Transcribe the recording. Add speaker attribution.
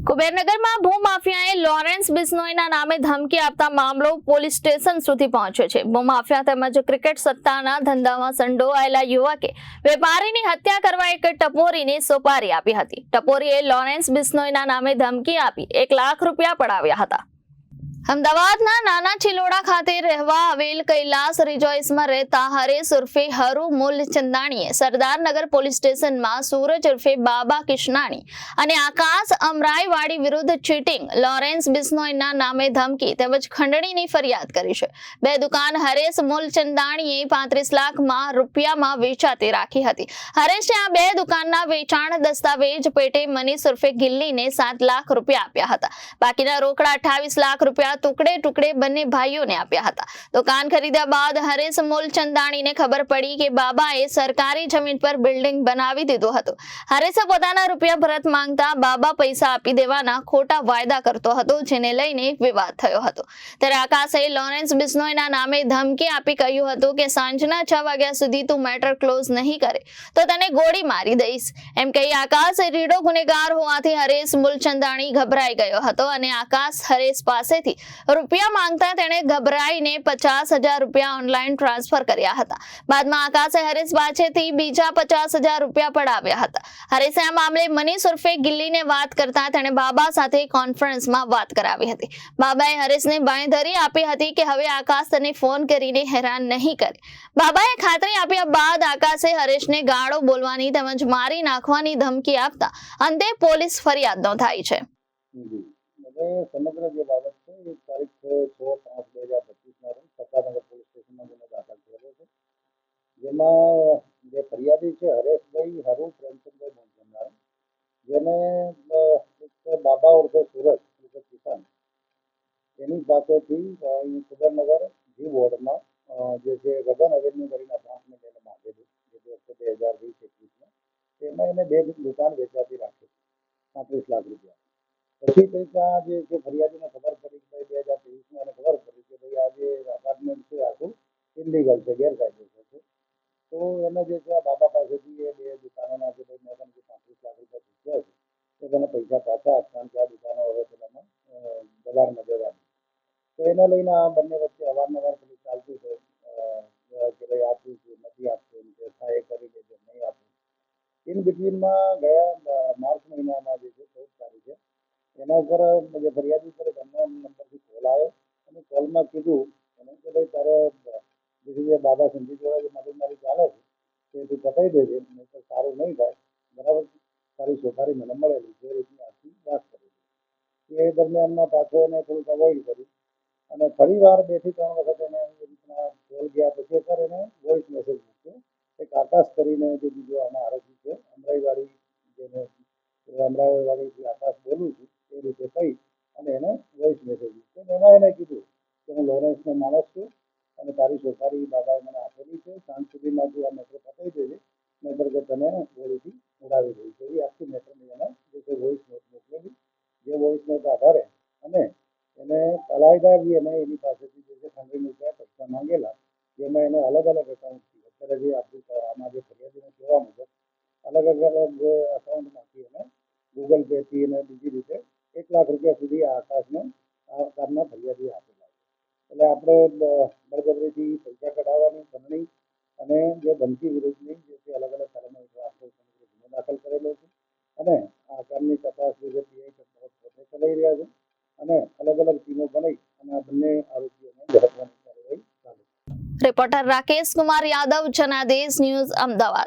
Speaker 1: કુબેરનગરમાં ભૂમાફિયાએ Lawrence બિશ્નોઈના નામે ધમકી આપતા મામલો પોલીસ સ્ટેશન સુધી પહોંચ્યો છે। ભૂમાફિયા તેમજ ક્રિકેટ સટ્ટાના ધંધામાં સંડોવાયેલા યુવકે વેપારીની હત્યા કરવા એક ટપોરીને સોપારી આપી હતી। ટપોરીએ લોરેન્સ બિશ્નોઈના નામે ધમકી આપી 1 લાખ રૂપિયા પડાવ્યા હતા। અમદાવાદના નાના ચિલોડા ખાતે રહેવા આવેલ કૈલાસ રિજોઇસમાં રહેતા હરેશ ઉર્ફે હરુ મૂલચંદાણીએ સરદારનગર પોલીસ સ્ટેશનમાં સૂરજ ઉર્ફે બાબા કિશનાણી અને આકાશ અમરાઈવાડી વિરુદ્ધ ચીટિંગ લોરેન્સ બિશ્નોઈના નામે ધમકી તેમજ ખંડણીની ફરિયાદ કરી છે। બે દુકાન હરેશ મૂલચંદાણીએ 35 લાખમાં રૂપિયામાં વેચાતી રાખી હતી। હરેશે આ બે દુકાનના વેચાણ દસ્તાવેજ પેટે મનીષ ઉર્ફે ગિલ્લીને 7 લાખ રૂપિયા આપ્યા હતા। બાકીના રોકડા 28 લાખ રૂપિયા ટુકડે ટુકડે બંને ભાઈઓને આપ્યા હતા। દુકાન ખરીદ્યા બાદ હરેશ મૂલચંદાણીને ખબર પડી કે બાબાએ સરકારી જમીન પર બિલ્ડિંગ બનાવી દીધું હતું। હરેશે પોતાના રૂપિયા પરત માંગતા બાબા પૈસા આપી દેવાના ખોટા વાયદા કરતો હતો, જેને લઈને વિવાદ થયો હતો। ત્યારે આકાશે લોરેન્સ બિશ્નોઈના નામે ધમકી આપી કહ્યું હતું કે સાંજના 6 વાગ્યા સુધી તું મેટર ક્લોઝ નહીં કરે તો તને ગોળી મારી દઈશ એમ કહી આકાશ રીડો ગુનેગાર હોવાથી હરેશ મૂલચંદાણી ગભરાઈ ગયો હતો અને આકાશ હરેશ પાસેથી રૂપિયા માંગતા તેણે ગભરાઈને 50,000 રૂપિયા ઓનલાઈન ટ્રાન્સફર કર્યા હતા। બાદમાં આકાશે હરેશ પાસેથી બીજા 50,000 રૂપિયા પડાવ્યા હતા। હરેશે આ મામલે મનીષ ઉર્ફે ગિલ્લીને વાત કરતા તેણે બાબા સાથે કોન્ફરન્સમાં વાત કરાવી હતી। બાબાએ હરેશને બાંયધરી આપી હતી કે હવે આકાશ તને ફોન કરીને હેરાન નહીં કરે। બાબાએ ખાતરી આપ્યા બાદ આકાશે હરેશને ગાળો બોલવાની તેમજ મારી નાખવાની ધમકી આપતા અંતે પોલીસ ફરિયાદ નોંધાઈ છે।
Speaker 2: સમગ્ર જે બાબત છે એ તારીખ 6/5/2025 ના રોજ સરદારનગર પોલીસ સ્ટેશનમાં ગુનો દાખલ થયેલો છે, જેમાં જે ફરિયાદી છે હરેશભાઈ હરુ પ્રેમચંદભાઈ મૂલચંદાણી, જેને એક બાબા ઉર્ફે સુરજ ઉર્ફે કિશન એની પાસેથી કુબેરનગર જી વોર્ડમાં જે છે ગગન એવેન્યુ કરીને અપાર્ટમેન્ટ એને બાંધેલું, જે 2020-21માં એમાં એને 2 દુકાન વેચાતી રાખી 35 લાખ રૂપિયા। પછી કંઈક આ જે ફરિયાદીને ખબર પડી કે 2023માં એને ખબર પડી કે ભાઈ આ જે અપાર્ટમેન્ટ છે આખું ઇલીગલ છે, ગેરકાયદેસર છે, તો એને જે છે આ બાબા પાસેથી એ 2 દુકાનોના જે ભાઈ મેં તમને 35 લાખ રૂપિયા ચૂક્યા છે એ તેને પૈસા પાછા આપ, કારણ કે આ દુકાનો હવે પેલામાં બજારમાં જવાની, તો એને લઈને આ બંને વચ્ચે અવારનવાર પેલું ચાલતું છે કે ભાઈ આપવું છે નથી આપવું, કે થાય કરી દેજો નહીં આપવું। ઇન બિટવીનમાં ગયા માર્ચ મહિનામાં જે છે 14 તારીખે એના ઉપર જે ફરિયાદી પર બંને નંબરથી કોલ આવ્યો અને કોલમાં કીધું એને કે ભાઈ તારે જે બાબા સંજીવ જોડે જે મગજમારી ચાલે છે તે તું પતાવી દેજે, નહીં તો સારું નહીં થાય, બરાબર, તારી સોપારી મને મળેલી જે રીતની આખી વાત કરી છે। એ દરમિયાનમાં પાછો એને થોડુંક અવોઇડ કર્યું અને ફરી વાર 2 થી 3 વખત એને એ રીતના કોલ ગયા પછી એકવાર એને વોઇસ મેસેજ મૂક્યો। એક આકાશ કરીને જે બીજો આમાં આરોપી છે અમરાઈવાડી, જેને અમરાઈવાડીથી આકાશ બોલું છું એ રીતે કહી અને એને વોઇસ મેસેજ મૂક્યો। એમાં એને કીધું કે હું લોરેન્સનો માણસ છું અને તારી સોપારી બાબાએ મને આપેલી છે, સાંજ સુધીમાં તું આ મેટર પતાવી દેજે, નહીંતર કે તને ગોળીથી ઉડાવી દઈશ, એવી આખી મેટરની એને જે વોઇસ નોટ મોકલેલી। જે વોઇસ નોટ આધારે અને એને અલાયદા બી એને એની પાસેથી જે છે 15 રૂપિયા પૈસા માંગેલા, જેમાં એને અલગ અલગ એકાઉન્ટથી અત્યારે જે આપણું આમાં જે ફરિયાદીને કહેવા મુજબ અલગ અલગ એકાઉન્ટમાંથી એને ગૂગલ પેથી અને બીજી રીતે 1 લાખ રૂપિયા સુધી આ આકાશને આ કામના ફરિયાદી આપેલા છે। એટલે આપણે બળજબરીથી પૈસા કઢાવવાની ખંડણી અને જે ધમકી વિરુદ્ધની જે છે અલગ અલગ કલમો આપણે ગુનો દાખલ કરેલો છે અને આ કામની તપાસ જે છે પીઆઈ પોતે ચલાવી રહ્યા છે અને અલગ અલગ ટીમો બનાવી અને આ બંને આરોપીઓને ઝડપવાની કાર્યવાહી ચાલુ છે।
Speaker 1: Reporter Rakesh Kumar Yadav, Janadesh news, Ahmedabad.